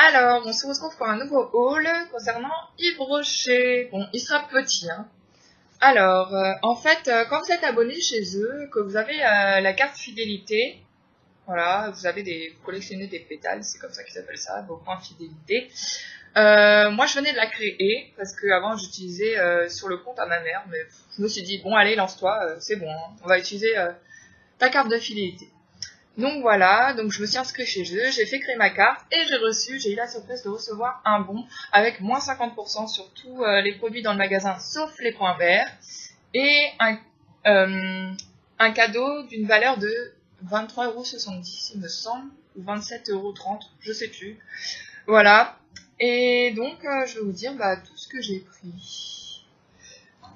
Alors, on se retrouve pour un nouveau haul concernant Yves Rocher. Bon, il sera petit, hein. Alors, en fait, quand vous êtes abonné chez eux, que vous avez la carte fidélité, voilà, vous collectionnez des pétales, c'est comme ça qu'ils appellent ça, vos points fidélité. Moi, je venais de la créer, parce que avant j'utilisais sur le compte à ma mère, mais je me suis dit, bon, allez, lance-toi, c'est bon, hein, on va utiliser ta carte de fidélité. Donc voilà, donc je me suis inscrit chez eux, j'ai fait créer ma carte et j'ai eu la surprise de recevoir un bon avec moins 50% sur tous les produits dans le magasin sauf les points verts et un cadeau d'une valeur de 23,70 €, il me semble, ou 27,30 €, je sais plus. Voilà, et donc je vais vous dire tout ce que j'ai pris.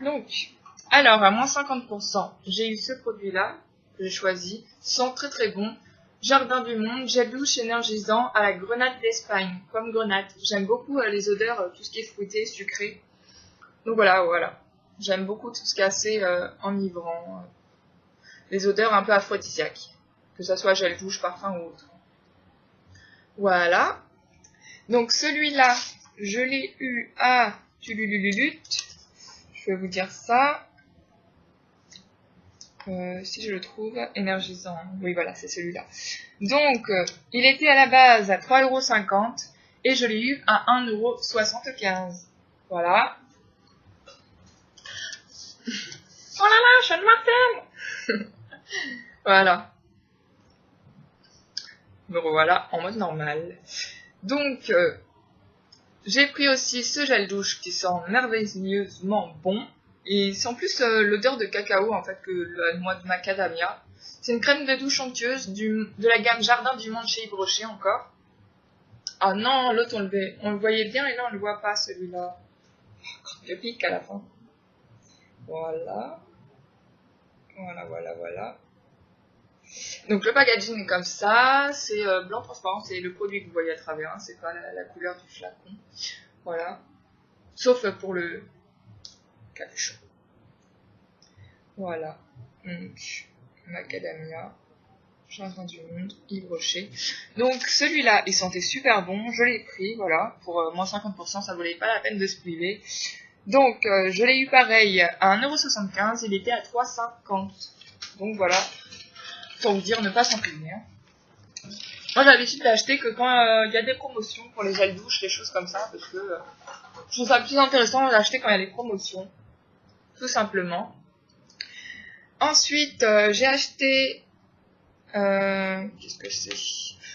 Donc, alors à moins 50%, j'ai eu ce produit-là. J'ai choisi, sent très bon, Jardin du Monde, gel douche énergisant à la grenade d'Espagne, comme grenade. J'aime beaucoup les odeurs, tout ce qui est fruité, sucré. Donc voilà. J'aime beaucoup tout ce qui est assez enivrant, les odeurs un peu aphrodisiaques, que ça soit gel douche, parfum ou autre. Voilà. Donc celui-là, je l'ai eu à Tululululut. Je vais vous dire ça. Si je le trouve, énergisant. Oui, voilà, c'est celui-là. Donc, il était à la base à 3,50 € et je l'ai eu à 1,75 €. Voilà. Oh là là, je ne Martel. Voilà. Me revoilà en mode normal. Donc, j'ai pris aussi ce gel douche qui sent merveilleusement bon. Et c'est en plus l'odeur de cacao en fait que la noix de macadamia. C'est une crème de douche onctueuse de la gamme Jardin du Monde chez Yves Rocher encore. Ah non, l'autre on le voyait bien et là on le voit pas celui-là. Le pic à la fin. Voilà. Donc le packaging est comme ça, c'est blanc transparent, c'est le produit que vous voyez à travers, hein, c'est pas la couleur du flacon. Voilà. Sauf pour le capuchon. Voilà. Donc, macadamia, Jardin du Monde, Yves Rocher. Donc celui-là, il sentait super bon, je l'ai pris, voilà, pour moins 50%, ça valait pas la peine de se priver. Donc je l'ai eu pareil à 1,75 €, il était à 3,50 €. Donc voilà, pour vous dire ne pas s'en priver. Hein. Moi j'ai l'habitude d'acheter que quand il y a des promotions pour les gels douches, des choses comme ça, parce que je trouve ça plus intéressant d'acheter quand il y a des promotions, tout simplement. Ensuite, j'ai acheté... qu'est-ce que c'est?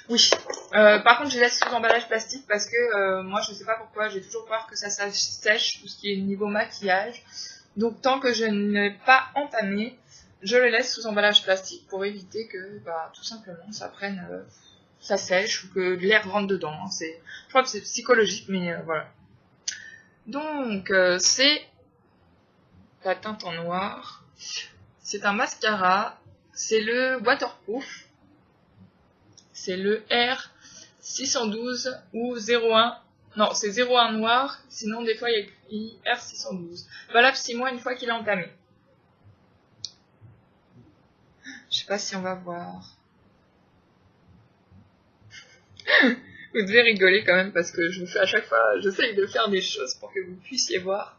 Oui. Par contre, je laisse sous emballage plastique parce que moi, je sais pas pourquoi, j'ai toujours peur que ça sèche, tout ce qui est niveau maquillage. Donc, tant que je n'ai pas entamé, je le laisse sous emballage plastique pour éviter que, tout simplement, ça prenne... ça sèche ou que l'air rentre dedans. Hein. Je crois que c'est psychologique, mais voilà. Donc, c'est la teinte en noir. C'est un mascara, c'est le waterproof, c'est le R612 ou 01, non c'est 01 noir, sinon des fois il y a écrit R612, valable 6 mois une fois qu'il est entamé. Je sais pas si on va voir. Vous devez rigoler quand même parce que je vous fais à chaque fois, j'essaye de faire des choses pour que vous puissiez voir.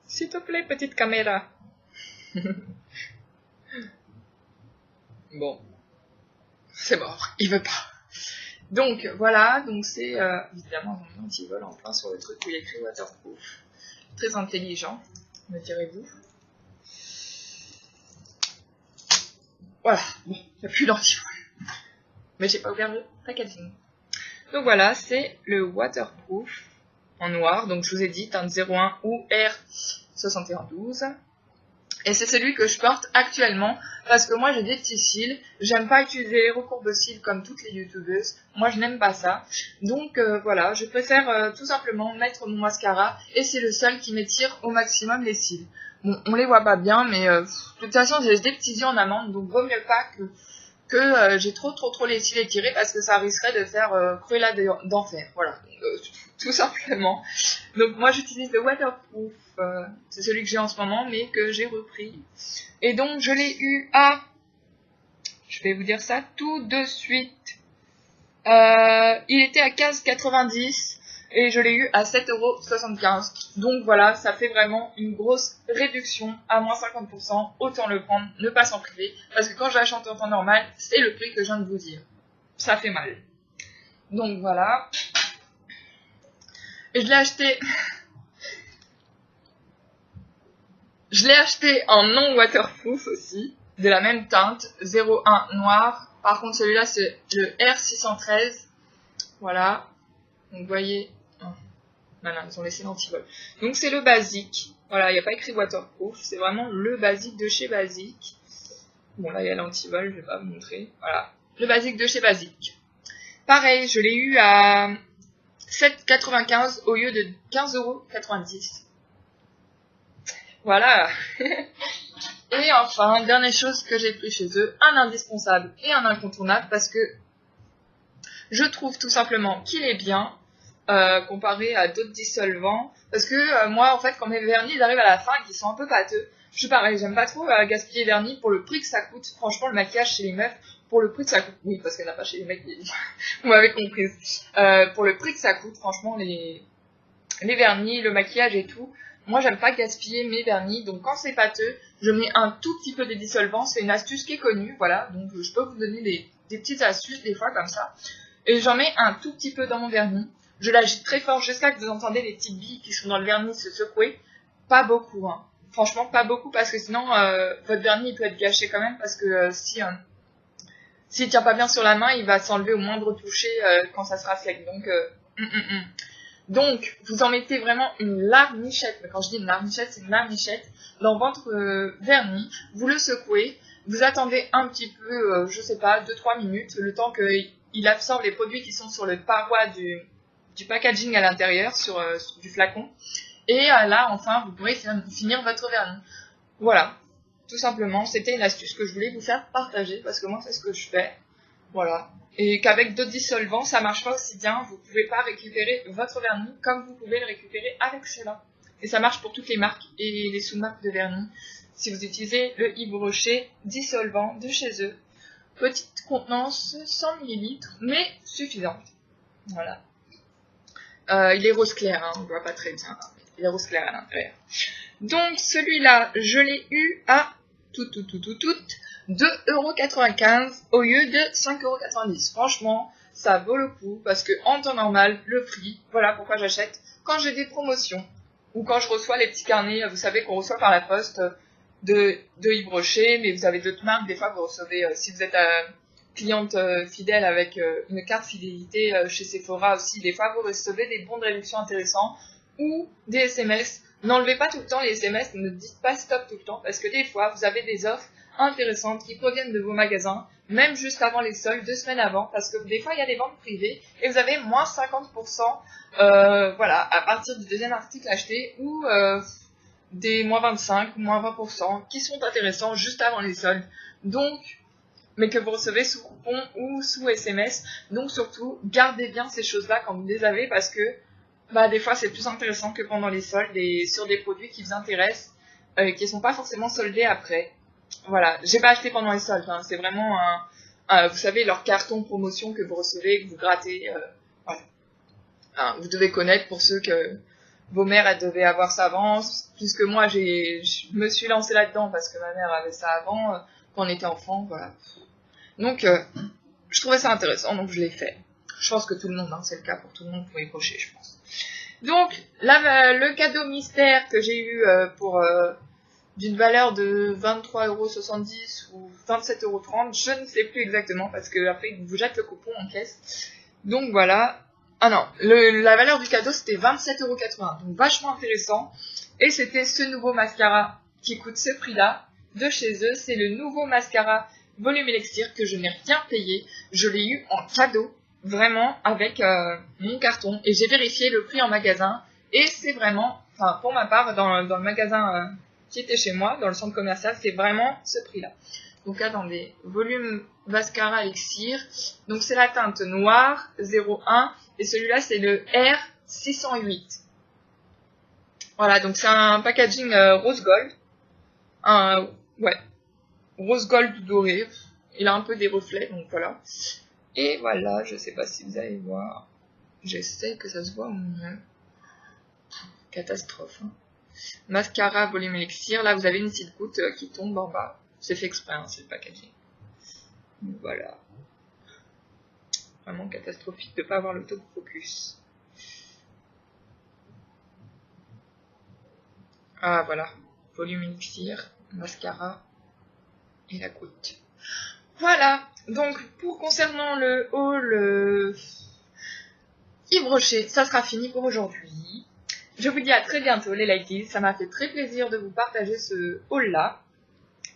S'il te plaît, petite caméra. Bon, c'est mort, il veut pas. Donc voilà, donc c'est évidemment un anti-vol en plein sur le truc où il y a écrit waterproof. Très intelligent, me direz-vous. Voilà, bon, il n'y a plus d'anti-vol. Mais j'ai pas ouvert le packaging. Donc voilà, c'est le waterproof en noir. Donc je vous ai dit, teinte 01 ou R7112. Et c'est celui que je porte actuellement parce que moi j'ai des petits cils. J'aime pas utiliser les recours de cils comme toutes les youtubeuses. Moi je n'aime pas ça. Donc voilà, je préfère tout simplement mettre mon mascara et c'est le seul qui m'étire au maximum les cils. Bon, on les voit pas bien, mais de toute façon j'ai des petits yeux en amande, donc vaut mieux pas que j'ai trop les cils étirés parce que ça risquerait de faire Cruella d'enfer. Voilà, tout simplement. Donc moi j'utilise le waterproof, c'est celui que j'ai en ce moment mais que j'ai repris. Et donc je l'ai eu à Je vais vous dire ça tout de suite. Il était à 15,90 et je l'ai eu à 7,75 €. Donc voilà, ça fait vraiment une grosse réduction à moins 50%. Autant le prendre, ne pas s'en priver. Parce que quand je l'achète en temps normal, c'est le prix que je viens de vous dire. Ça fait mal. Donc voilà. Et je l'ai acheté... Je l'ai acheté en non waterproof aussi, de la même teinte, 01 noir. Par contre, celui-là, c'est le R613. Voilà. Donc, vous voyez. Voilà, ils ont laissé l'antivol. Donc, c'est le basique. Voilà, il n'y a pas écrit waterproof. C'est vraiment le basique de chez Basique. Bon, là, il y a l'antivol, je vais pas vous montrer. Voilà. Le basique de chez Basique. Pareil, je l'ai eu à 7,95 € au lieu de 15,90 €. Voilà. Et enfin, dernière chose que j'ai pris chez eux, un indispensable et un incontournable parce que je trouve tout simplement qu'il est bien comparé à d'autres dissolvants. Parce que moi, en fait, quand mes vernis ils arrivent à la fin et qu'ils sont un peu pâteux, je suis pareil, j'aime pas trop gaspiller vernis pour le prix que ça coûte. Franchement, le maquillage chez les meufs, pour le prix que ça coûte, oui, parce qu'il n'y en a pas chez les mecs, vous m'avez compris. Pour le prix que ça coûte, franchement, les vernis, le maquillage et tout, moi, j'aime pas gaspiller mes vernis, donc quand c'est pâteux, je mets un tout petit peu de dissolvant. C'est une astuce qui est connue, voilà. Donc, je peux vous donner des petites astuces, des fois, comme ça. Et j'en mets un tout petit peu dans mon vernis. Je l'agite très fort jusqu'à ce que vous entendez les petites billes qui sont dans le vernis se secouer. Pas beaucoup, hein. Franchement, pas beaucoup, parce que sinon, votre vernis, il peut être gâché quand même, parce que s'il tient pas bien sur la main, il va s'enlever au moindre toucher quand ça sera sec. Donc, Donc, vous en mettez vraiment une larmichette, mais quand je dis une larmichette, c'est une larmichette, dans votre vernis, vous le secouez, vous attendez un petit peu, je sais pas, 2-3 minutes, le temps qu'il absorbe les produits qui sont sur le paroi du packaging à l'intérieur, sur du flacon, et là, enfin, vous pourrez finir votre vernis. Voilà, tout simplement, c'était une astuce que je voulais vous faire partager, parce que moi, c'est ce que je fais, voilà. Et qu'avec d'autres dissolvants, ça marche pas aussi bien. Vous pouvez pas récupérer votre vernis comme vous pouvez le récupérer avec cela. Et ça marche pour toutes les marques et les sous-marques de vernis. Si vous utilisez le Yves Rocher dissolvant de chez eux. Petite contenance, 100 ml, mais suffisante. Voilà. Il est rose clair, hein, on ne voit pas très bien. Il est rose clair à l'intérieur. Donc celui-là, je l'ai eu à 2,95 € au lieu de 5,90 €. Franchement, ça vaut le coup parce que en temps normal, le prix, voilà pourquoi j'achète quand j'ai des promotions ou quand je reçois les petits carnets, vous savez qu'on reçoit par la poste de Yves Rocher, mais vous avez d'autres marques, des fois vous recevez, si vous êtes cliente fidèle avec une carte fidélité chez Sephora aussi, des fois vous recevez des bons de réduction intéressants ou des SMS. N'enlevez pas tout le temps les SMS, ne dites pas stop tout le temps parce que des fois vous avez des offres intéressantes qui proviennent de vos magasins, même juste avant les soldes, 2 semaines avant, parce que des fois il y a des ventes privées et vous avez moins 50%, voilà, à partir du deuxième article acheté ou des moins 25 ou moins 20% qui sont intéressants juste avant les soldes. Donc, mais que vous recevez sous coupon ou sous SMS. Donc surtout, gardez bien ces choses-là quand vous les avez parce que bah, des fois c'est plus intéressant que pendant les soldes et sur des produits qui vous intéressent, qui ne sont pas forcément soldés après. Voilà, j'ai pas acheté pendant les soldes, hein. C'est vraiment vous savez, leur carton promotion que vous recevez, que vous grattez. Voilà. Hein, vous devez connaître pour ceux que vos mères elles devaient avoir ça avant, puisque moi je me suis lancée là-dedans parce que ma mère avait ça avant, quand on était enfant, voilà. Donc je trouvais ça intéressant, donc je l'ai fait. Je pense que tout le monde, hein, c'est le cas pour tout le monde pour y cocher, je pense. Donc le cadeau mystère que j'ai eu pour d'une valeur de 23,70 € ou 27,30 €, je ne sais plus exactement parce que après ils vous jettent le coupon en caisse. Donc voilà. Ah non, la valeur du cadeau c'était 27,80 €, donc vachement intéressant. Et c'était ce nouveau mascara qui coûte ce prix-là de chez eux. C'est le nouveau mascara Volume Elixir que je n'ai rien payé. Je l'ai eu en cadeau, vraiment avec mon carton. Et j'ai vérifié le prix en magasin. Et c'est vraiment, enfin pour ma part, dans le magasin qui était chez moi, dans le centre commercial, c'est vraiment ce prix-là. Donc attendez, Volume Mascara Elixir. Donc c'est la teinte noire 01 et celui-là c'est le R608. Voilà, donc c'est un packaging rose gold. Ouais, rose gold doré. il a un peu des reflets, donc voilà. Et voilà, je sais pas si vous allez voir. J'essaie que ça se voit au mieux. Catastrophe. Hein. Mascara, volume élixir. Là, vous avez une petite goutte qui tombe en bas. C'est fait exprès, hein, c'est le packaging. Donc voilà. Vraiment catastrophique de ne pas avoir l'autofocus. Ah voilà. Volume élixir, mascara et la goutte. Voilà. Donc, concernant le haul Yves Rocher, ça sera fini pour aujourd'hui. Je vous dis à très bientôt les ladies, ça m'a fait très plaisir de vous partager ce haul-là.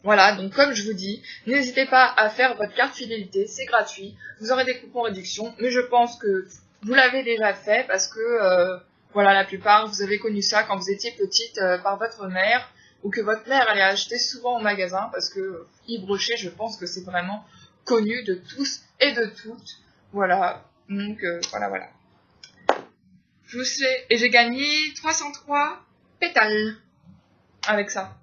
Voilà, donc comme je vous dis, n'hésitez pas à faire votre carte fidélité, c'est gratuit, vous aurez des coupons réduction, mais je pense que vous l'avez déjà fait parce que, voilà, la plupart, vous avez connu ça quand vous étiez petite par votre mère, ou que votre mère allait acheter souvent au magasin, parce que Yves Rocher, je pense que c'est vraiment connu de tous et de toutes. Voilà, donc voilà. Je vous sais, et j'ai gagné 303 pétales avec ça.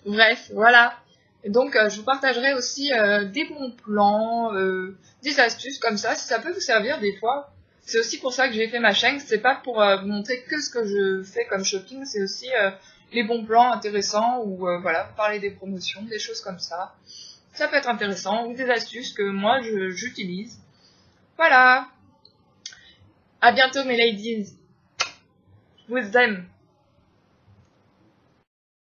Bref, voilà. Et donc, je vous partagerai aussi des bons plans, des astuces comme ça, si ça peut vous servir des fois. C'est aussi pour ça que j'ai fait ma chaîne. C'est pas pour vous montrer que ce que je fais comme shopping, c'est aussi les bons plans intéressants ou voilà, parler des promotions, des choses comme ça. Ça peut être intéressant, ou des astuces que moi j'utilise. Voilà. À bientôt mes ladies. Je vous aime.